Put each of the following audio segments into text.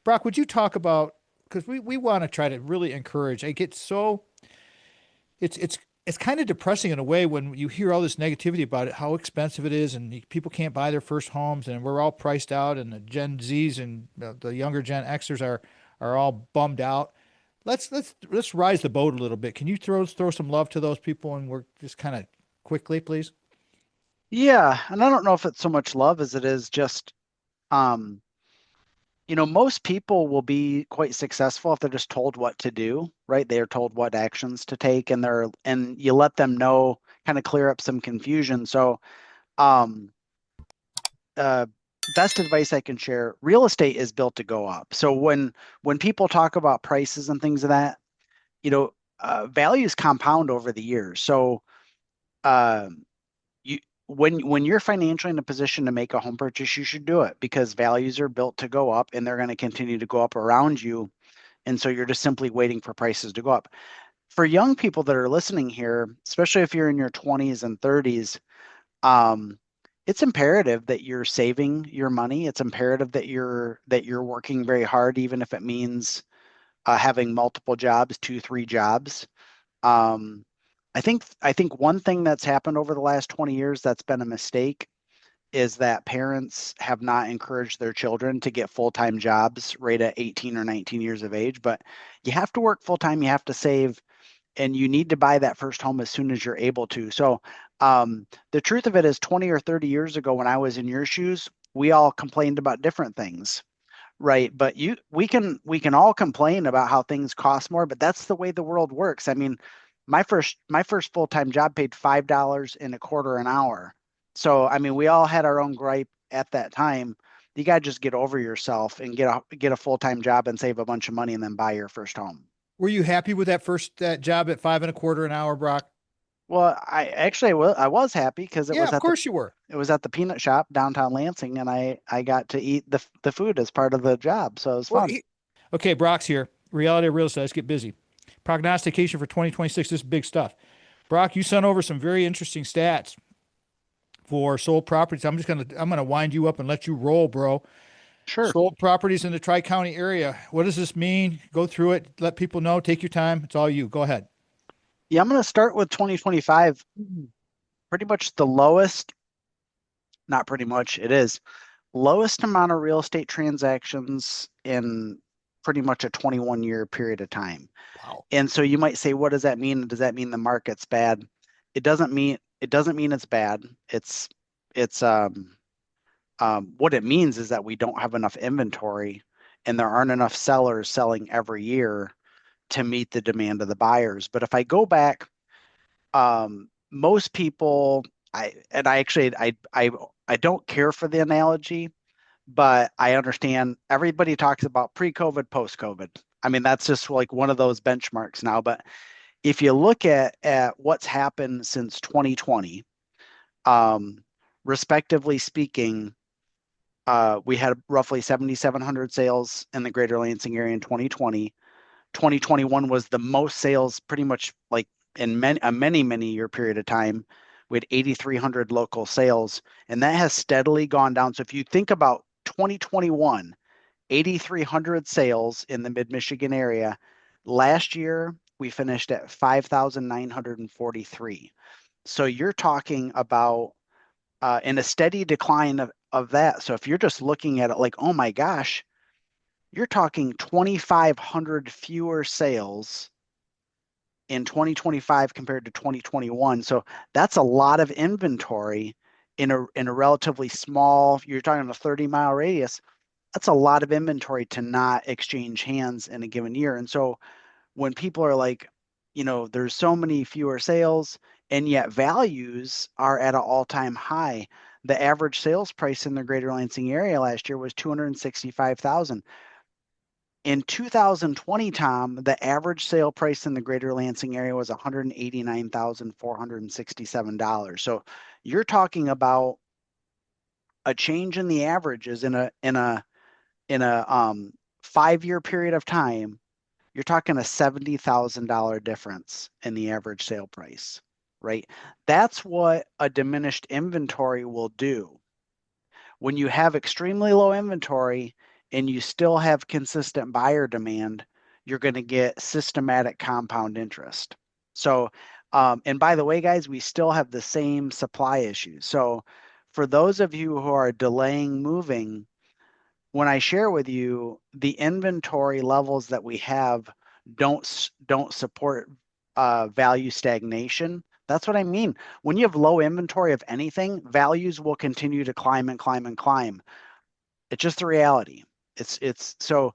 Brock, would you talk about, because we want to try to really encourage. I get so it's it's it's kind of depressing in a way when you hear all this negativity about it, how expensive it is, and people can't buy their first homes, and we're all priced out, and the Gen Zs and the younger Gen Xers are all bummed out. Let's rise the boat a little bit. Can you throw some love to those people, and we're just kind of quickly, please? Yeah, and I don't know if it's so much love as it is just, um, most people will be quite successful if they're just told what to do, right? They are told what actions to take, and you let them know, kind of clear up some confusion. So, um, uh, best advice I can share: real estate is built to go up. So when people talk about prices and things of that, values compound over the years. So, um, you when you're financially in a position to make a home purchase, you should do it because values are built to go up and they're going to continue to go up around you. And so you're just simply waiting for prices to go up. For young people that are listening here, especially if you're in your 20s and 30s, um, it's imperative that you're saving your money. It's imperative that you're working very hard, even if it means having multiple jobs, two, three jobs. Um, I think one thing that's happened over the last 20 years that's been a mistake is that parents have not encouraged their children to get full-time jobs right at 18 or 19 years of age. But you have to work full-time, you have to save, and you need to buy that first home as soon as you're able to. So the truth of it is 20 or 30 years ago when I was in your shoes, we all complained about different things. Right, but we can all complain about how things cost more, but that's the way the world works. I mean, my first full-time job paid $5.25 an hour. So, I mean, we all had our own gripe at that time. You got to just get over yourself and get a full-time job and save a bunch of money and then buy your first home. Were you happy with that job at 5.25 an hour, Brock? Well, I was happy because it Yeah, was of at the course you were. it was at the peanut shop downtown Lansing, and I got to eat the food as part of the job, so it was Well, fun. okay, Brock's here. Reality of real estate. Let's get busy. Prognostication for 2026. This is big stuff. Brock, you sent over some very interesting stats for sold properties. I'm gonna wind you up and let you roll, bro. Sure. Sold properties in the Tri-County area. What does this mean? Go through it. Let people know. Take your time. It's all you. Go ahead. Yeah, I'm going to start with 2025. Pretty much the lowest, not pretty much, it is lowest amount of real estate transactions in pretty much a 21-year period of time. Wow. And so you might say, what does that mean? Does that mean the market's bad? It doesn't mean it's bad. It's what it means is that we don't have enough inventory and there aren't enough sellers selling every year to meet the demand of the buyers. But if I go back, most people, I don't care for the analogy, but I understand everybody talks about pre-COVID, post-COVID. I mean, that's just like one of those benchmarks now. But if you look at what's happened since 2020, um, respectively speaking, we had roughly 7,700 sales in the greater Lansing area in 2020. 2021 was the most sales pretty much like in many year period of time. We had 8,300 local sales, and that has steadily gone down. So if you think about 2021, 8,300 sales in the mid-Michigan area. Last year, we finished at 5,943. So you're talking about in a steady decline of that. So if you're just looking at it like, oh my gosh, you're talking 2,500 fewer sales in 2025 compared to 2021. So that's a lot of inventory in a relatively small, you're talking a 30-mile radius. That's a lot of inventory to not exchange hands in a given year. And so when people are like, there's so many fewer sales and yet values are at an all-time high. The average sales price in the greater Lansing area last year was 265,000. In 2020, Tom, the average sale price in the greater Lansing area was $189,467. So you're talking about a change in the averages in a 5-year period of time. You're talking a $70,000 difference in the average sale price, right? That's what a diminished inventory will do. When you have extremely low inventory and you still have consistent buyer demand, you're going to get systematic compound interest. So, and by the way, guys, we still have the same supply issues. So, for those of you who are delaying moving, when I share with you the inventory levels that we have don't support value stagnation. That's what I mean. When you have low inventory of anything, values will continue to climb and climb and climb. It's just the reality. It's so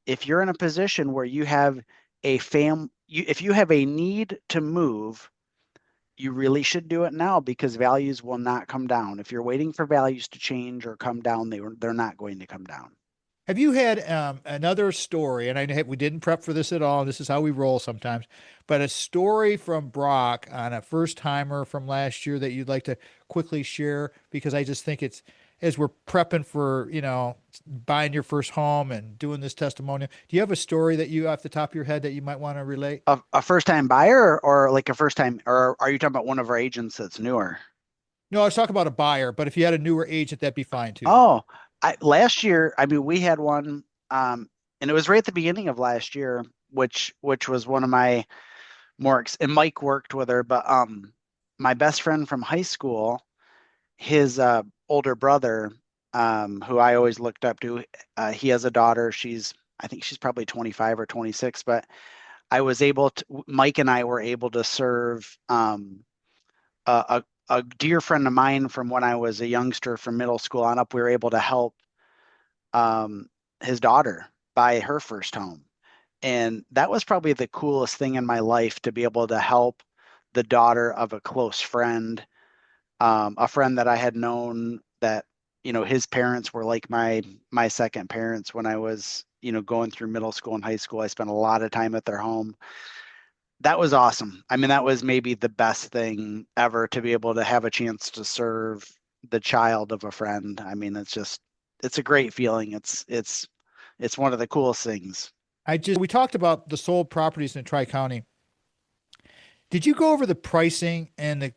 if you're in a position where you have if you have a need to move, you really should do it now because values will not come down. If you're waiting for values to change or come down, they're not going to come down. Have you had another story? And we didn't prep for this at all. This is how we roll sometimes. But a story from Brock on a first timer from last year that you'd like to quickly share? Because I just think it's as we're prepping for, buying your first home and doing this testimonial. Do you have a story that you off the top of your head that you might want to relate? A first time buyer or like a first time, or are you talking about one of our agents that's newer? No, I was talking about a buyer, but if you had a newer agent, that'd be fine too. Oh, last year, I mean, we had one, and it was right at the beginning of last year, which was one of my and Mike worked with her, but my best friend from high school, his older brother, who I always looked up to, he has a daughter. I think she's probably 25 or 26, but Mike and I were able to serve a dear friend of mine from when I was a youngster from middle school on up. We were able to help um, his daughter buy her first home. And that was probably the coolest thing in my life to be able to help the daughter of a close friend, a friend that I had known that, his parents were like my second parents when I was, going through middle school and high school. I spent a lot of time at their home. That was awesome. I mean, that was maybe the best thing ever to be able to have a chance to serve the child of a friend. I mean, it's a great feeling. It's one of the coolest things. We talked about the sold properties in Tri-County. Did you go over the pricing and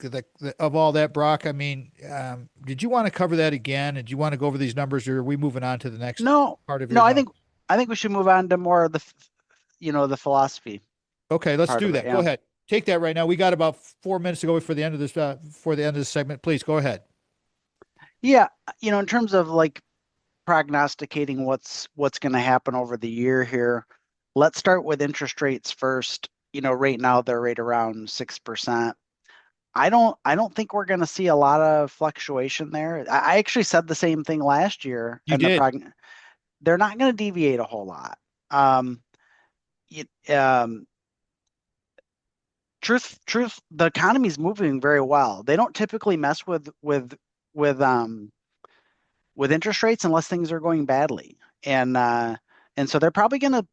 of all that, Brock? I mean, did you want to cover that again? And do you want to go over these numbers, or are we moving on to the next No, part of your no, note? I think we should move on to more of the philosophy Okay, let's part do of it. that. Go Yeah. ahead. Take that right now. We got about 4 minutes to go for the end of this segment. Please go ahead. Yeah, in terms of like prognosticating what's going to happen over the year here, let's start with interest rates first. Right now they're right around 6%. I don't think we're going to see a lot of fluctuation there. I actually said the same thing last year, You and did. they're not going to deviate a whole lot. Um, it, um, truth, the economy's moving very well. They don't typically mess with with interest rates unless things are going badly. And so they're probably gonna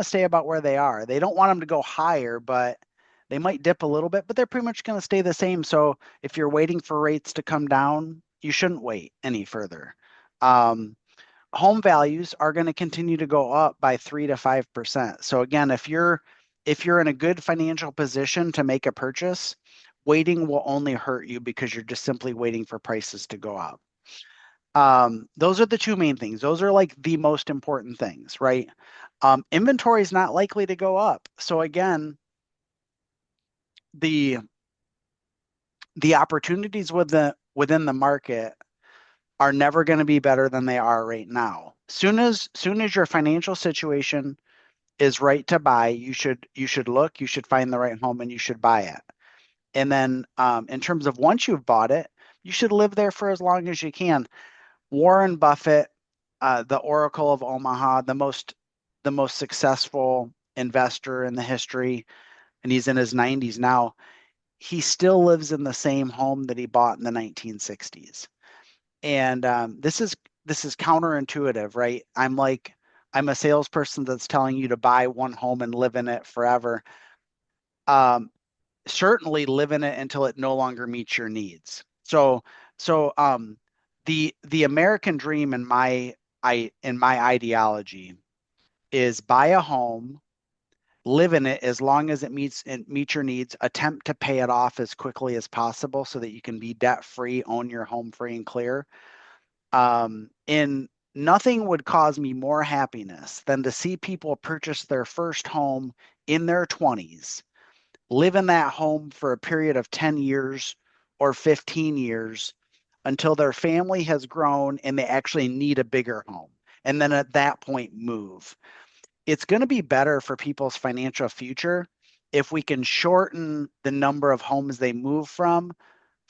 stay about where they are. They don't want them to go higher, but they might dip a little bit, but they're pretty much gonna stay the same. So if you're waiting for rates to come down, you shouldn't wait any further. Um, Home values are going to continue to go up by 3 to 5%. So again, if you're in a good financial position to make a purchase, waiting will only hurt you because you're just simply waiting for prices to go up. Those are the two main things. Those are like the most important things, right? Inventory is not likely to go up. So again, the the opportunities within the market are never going to be better than they are right now. Soon as your financial situation is right to buy, you should find the right home and you should buy it. And then in terms of once you've bought it, you should live there for as long as you can. Warren Buffett, the Oracle of Omaha, the most successful investor in the history, and he's in his 90s now. He still lives in the same home that he bought in the 1960s. And this is counterintuitive, right? I'm a salesperson that's telling you to buy one home and live in it forever. Um, Certainly live in it until it no longer meets your needs. So the American dream in my ideology is buy a home, live in it as long as it meets your needs, attempt to pay it off as quickly as possible so that you can be debt free, own your home free and clear. In nothing would cause me more happiness than to see people purchase their first home in their 20s, live in that home for a period of 10 years or 15 years until their family has grown and they actually need a bigger home. And then at that point, move. It's going to be better for people's financial future if we can shorten the number of homes they move from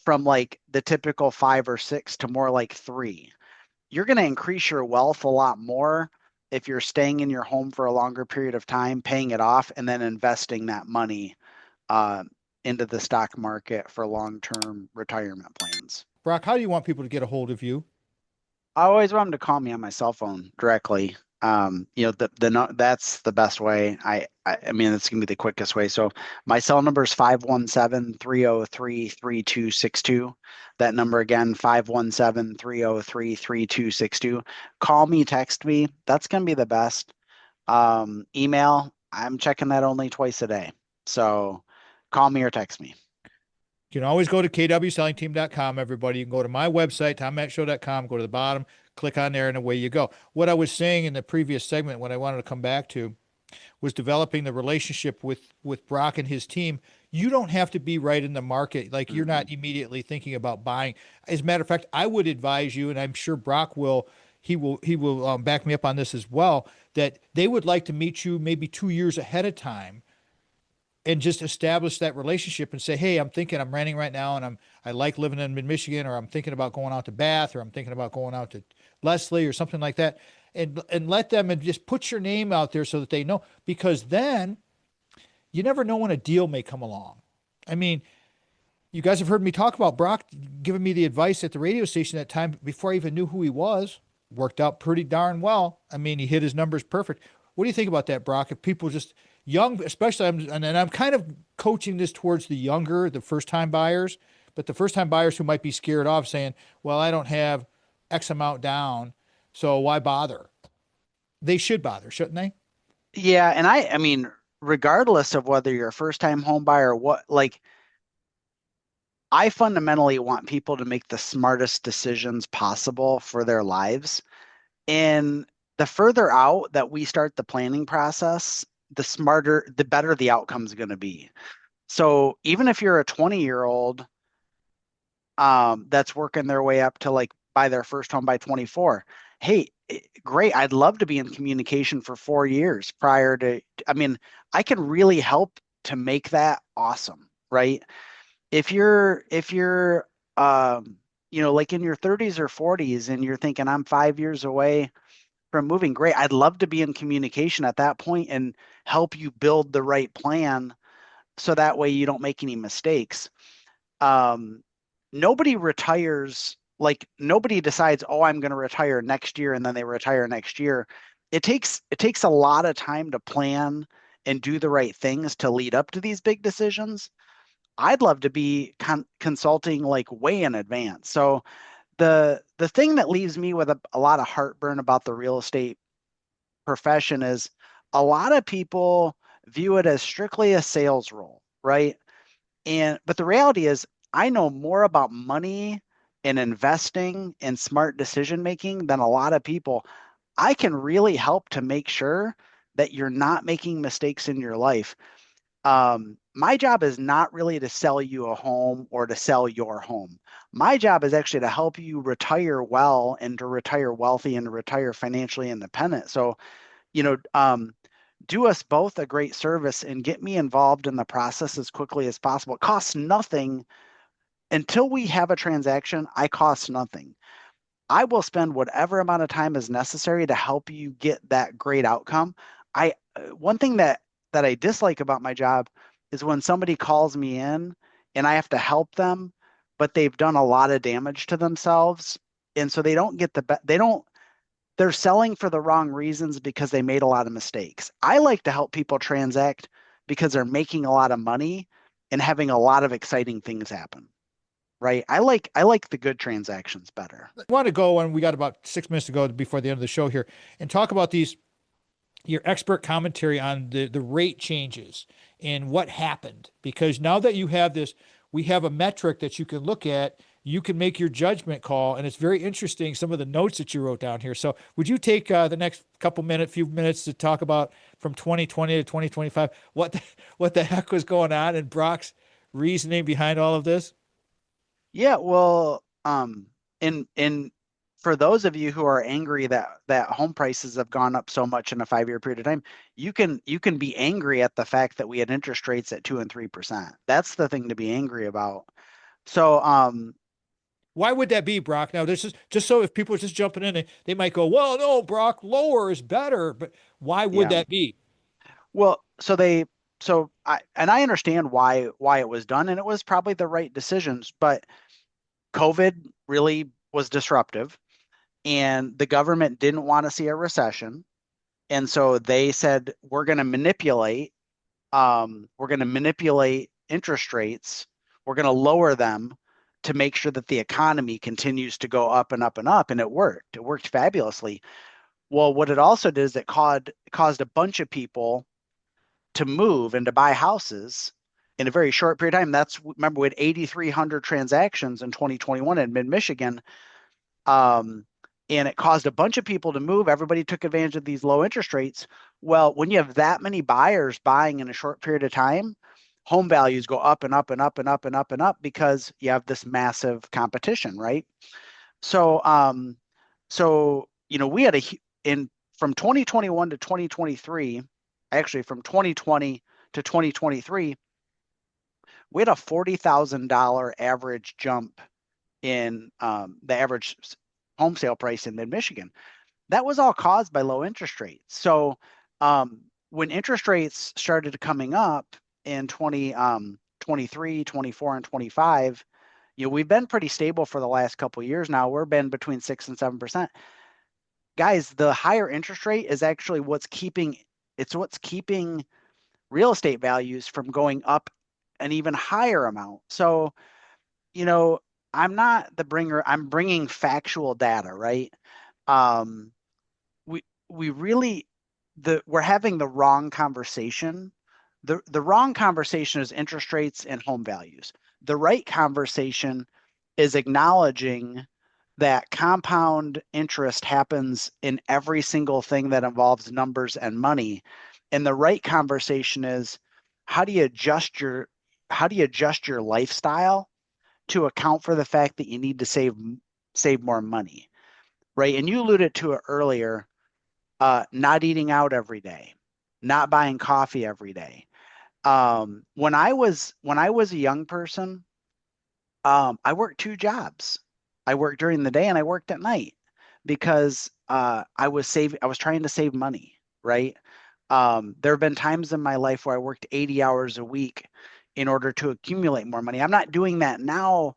like the typical 5 or 6 to more like 3. You're going to increase your wealth a lot more if you're staying in your home for a longer period of time, paying it off, and then investing that money uh, into the stock market for long-term retirement plans. Brock, how do you want people to get a hold of you? I always want them to call me on my cell phone directly. That's the best way. I mean, it's gonna be the quickest way. So my cell number is 517-303-3262. That number again, 517-303-3262. Call me, text me. That's gonna be the best. Email, I'm checking that only twice a day. So call me or text me. You can always go to kwsellingteam.com, everybody. You can go to my website, tommattshow.com, go to the bottom, click on there, and away you go. What I was saying in the previous segment, what I wanted to come back to, was developing the relationship with Brock and his team. You don't have to be right in the market. Like you're Mhm. not immediately thinking about buying. As a matter of fact, I would advise you, and I'm sure Brock will, he will back me up on this as well, that they would like to meet you maybe 2 years ahead of time and just establish that relationship and say, hey, I'm thinking I'm renting right now and I like living in mid Michigan, or I'm thinking about going out to Bath, or I'm thinking about going out to Leslie or something like that. And let them, and just put your name out there so that they know, because then you never know when a deal may come along. I mean, you guys have heard me talk about Brock giving me the advice at the radio station that time before I even knew who he was. Worked out pretty darn well. I mean, he hit his numbers perfect. What do you think about that, Brock? If people just young, especially, and I'm kind of coaching this towards the younger, the first time buyers, but the first time buyers who might be scared off saying, well, I don't have X amount down, so why bother? They should bother, shouldn't they? Yeah, and I mean, regardless of whether you're a first-time home buyer or what, like I fundamentally want people to make the smartest decisions possible for their lives. And the further out that we start the planning process, the better the outcome is going to be. So even if you're a 20-year-old that's working their way up to like buy their first home by 24, hey, great. I'd love to be in communication for 4 years prior to, I mean, I can really help to make that awesome, right? If you're like in your 30s or 40s and you're thinking I'm 5 years away from moving, great. I'd love to be in communication at that point and help you build the right plan so that way you don't make any mistakes. um, Nobody retires, like nobody decides, oh, I'm going to retire next year, and then they retire next year. It takes a lot of time to plan and do the right things to lead up to these big decisions. I'd love to be consulting like way in advance. So the thing that leaves me with a lot of heartburn about the real estate profession is a lot of people view it as strictly a sales role, right? And but the reality is I know more about money and investing and smart decision making than a lot of people. I can really help to make sure that you're not making mistakes in your life. My job is not really to sell you a home or to sell your home. My job is actually to help you retire well and to retire wealthy and to retire financially independent. So, you know, do us both a great service and get me involved in the process as quickly as possible. It costs nothing until we have a transaction. I cost nothing. I will spend whatever amount of time is necessary to help you get that great outcome. One thing that I dislike about my job is when somebody calls me in and I have to help them, but they've done a lot of damage to themselves, and so they don't get they don't they're selling for the wrong reasons because they made a lot of mistakes. I like to help people transact because they're making a lot of money and having a lot of exciting things happen, right? I like the good transactions better. I want to go, and we got about 6 minutes to go before the end of the show here, and talk about these your expert commentary on the rate changes and what happened. Because now that you have this, we have a metric that you can look at you can make your judgment call. And it's very interesting, some of the notes that you wrote down here. So would you take the next few minutes to talk about from 2020 to 2025, what the heck was going on and Brock's reasoning behind all of this? Yeah, well, in for those of you who are angry that home prices have gone up so much in a 5-year period of time, you can be angry at the fact that we had interest rates at 2 and 3%. That's the thing to be angry about. So, Why would that be, Brock? Now, this is just so if people are just jumping in, they might go, well, no, Brock, lower is better. But why would yeah. that be? Well, so I understand why it was done, and it was probably the right decisions, but COVID really was disruptive, and the government didn't want to see a recession. And so they said, we're going to manipulate interest rates. We're going to lower them to make sure that the economy continues to go up and up and up. And it worked. It worked fabulously. Well, what it also did is it caused a bunch of people to move and to buy houses in a very short period of time. Remember, we had 8,300 transactions in 2021 in mid Michigan. Um, and it caused a bunch of people to move. Everybody took advantage of these low interest rates. Well, when you have that many buyers buying in a short period of time, home values go up and up and up and up and up and up because you have this massive competition, right? So, we had in from 2021 to 2023, actually from 2020 to 2023, we had a $40,000 average jump in the average home sale price in mid-Michigan. That was all caused by low interest rates. So when interest rates started coming up in 2023, 24, and 25, we've been pretty stable for the last couple of years now. We've been between 6 and 7%. Guys, the higher interest rate is actually what's keeping real estate values from going up an even higher amount. So, you know, I'm not the bringer. I'm bringing factual data, right? Um, we really we're having the wrong conversation. The wrong conversation is interest rates and home values. The right conversation is acknowledging that compound interest happens in every single thing that involves numbers and money. And the right conversation is how do you adjust your how do you adjust your lifestyle to account for the fact that you need to save more money, right? And you alluded to it earlier, not eating out every day, not buying coffee every day. When I was a young person, I worked two jobs. I worked during the day and I worked at night because I was trying to save money, right? There have been times in my life where I worked 80 hours a week in order to accumulate more money. I'm not doing that now.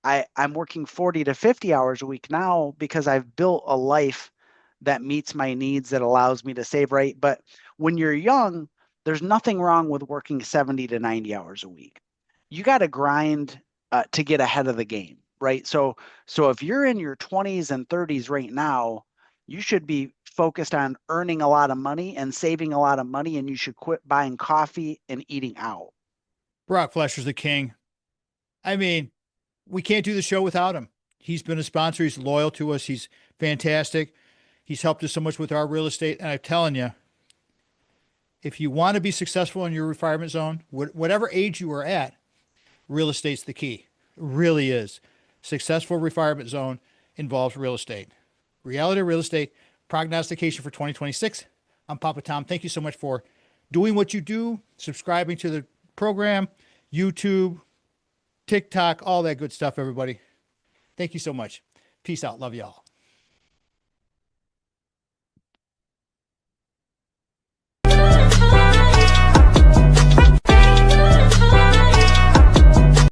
I'm working 40 to 50 hours a week now because I've built a life that meets my needs, that allows me to save, right? But when you're young, there's nothing wrong with working 70 to 90 hours a week. You got to grind to get ahead of the game, right? So if you're in your 20s and 30s right now, you should be focused on earning a lot of money and saving a lot of money, and you should quit buying coffee and eating out. Brock Fletcher's the king. I mean, we can't do the show without him. He's been a sponsor. He's loyal to us. He's fantastic. He's helped us so much with our real estate. And I'm telling you, if you want to be successful in your retirement zone, whatever age you are at, real estate's the key. It really is. Successful retirement zone involves real estate. Reality Real Estate Prognostication for 2026. I'm Papa Tom. Thank you so much for doing what you do, subscribing to the program, YouTube, TikTok, all that good stuff, everybody. Thank you so much. Peace out. Love y'all.